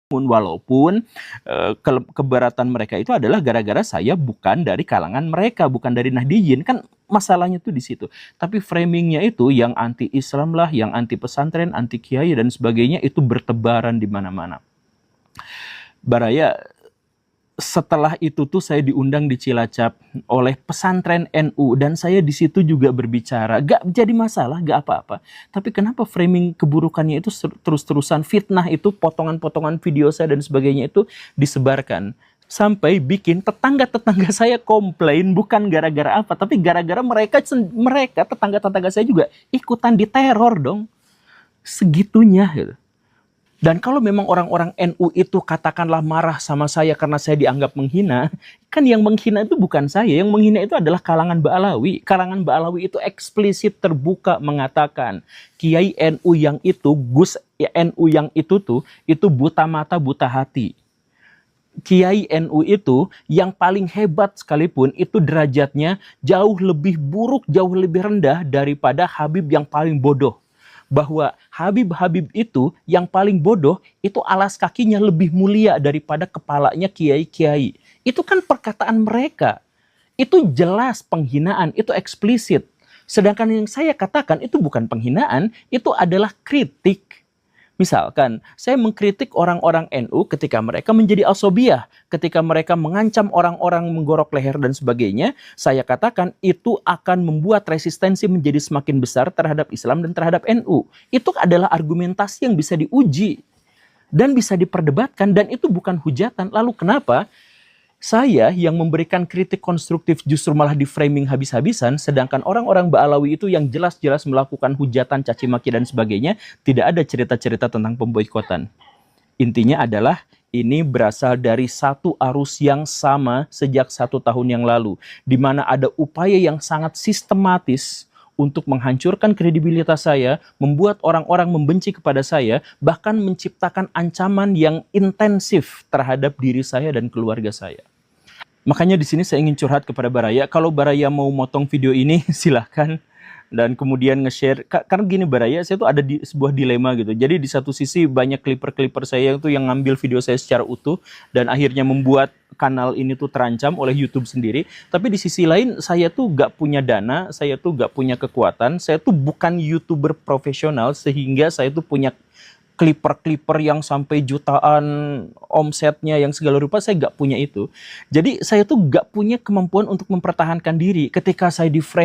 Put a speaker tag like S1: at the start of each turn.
S1: Walaupun keberatan mereka itu adalah gara-gara saya bukan dari kalangan mereka, bukan dari Nahdiyin, kan masalahnya tuh di situ. Tapi framingnya itu yang anti Islam lah, yang anti pesantren, anti kiai dan sebagainya itu bertebaran di mana-mana. Baraya, setelah itu tuh saya diundang di Cilacap oleh pesantren NU dan saya di situ juga berbicara. Gak jadi masalah, gak apa-apa. Tapi kenapa framing keburukannya itu terus-terusan, fitnah itu, potongan-potongan video saya dan sebagainya itu disebarkan. Sampai bikin tetangga-tetangga saya komplain, bukan gara-gara apa, tapi gara-gara mereka tetangga-tetangga saya juga ikutan diteror dong. Segitunya gitu. Dan kalau memang orang-orang NU itu katakanlah marah sama saya karena saya dianggap menghina, kan yang menghina itu bukan saya, yang menghina itu adalah kalangan Ba'alawi. Kalangan Ba'alawi itu eksplisit terbuka mengatakan, Kiai NU yang itu, Gus NU yang itu tuh, itu buta mata, buta hati. Kiai NU itu yang paling hebat sekalipun, itu derajatnya jauh lebih buruk, jauh lebih rendah daripada Habib yang paling bodoh. Bahwa Habib-Habib itu yang paling bodoh itu alas kakinya lebih mulia daripada kepalanya kiai-kiai. Itu kan perkataan mereka. Itu jelas penghinaan, itu eksplisit. Sedangkan yang saya katakan itu bukan penghinaan, itu adalah kritik. Misalkan, saya mengkritik orang-orang NU ketika mereka menjadi asobiyah, ketika mereka mengancam orang-orang menggorok leher dan sebagainya, saya katakan itu akan membuat resistensi menjadi semakin besar terhadap Islam dan terhadap NU. Itu adalah argumentasi yang bisa diuji dan bisa diperdebatkan dan itu bukan hujatan. Lalu kenapa saya yang memberikan kritik konstruktif justru malah di framing habis-habisan, sedangkan orang-orang Ba'alawi itu yang jelas-jelas melakukan hujatan, caci maki dan sebagainya, tidak ada cerita-cerita tentang pemboikotan. Intinya adalah ini berasal dari satu arus yang sama sejak 1 tahun yang lalu, di mana ada upaya yang sangat sistematis untuk menghancurkan kredibilitas saya, membuat orang-orang membenci kepada saya, bahkan menciptakan ancaman yang intensif terhadap diri saya dan keluarga saya. Makanya di sini saya ingin curhat kepada Baraya, kalau Baraya mau motong video ini silahkan, dan kemudian nge-share. Karena gini Baraya, saya tuh ada di sebuah dilema gitu. Jadi di satu sisi banyak clipper-clipper saya itu yang ngambil video saya secara utuh, dan akhirnya membuat kanal ini tuh terancam oleh YouTube sendiri. Tapi di sisi lain saya tuh gak punya dana, saya tuh gak punya kekuatan, saya tuh bukan YouTuber profesional sehingga saya tuh punya clipper-clipper yang sampai jutaan omsetnya yang segala rupa, saya gak punya itu. Jadi saya tuh gak punya kemampuan untuk mempertahankan diri ketika saya di frame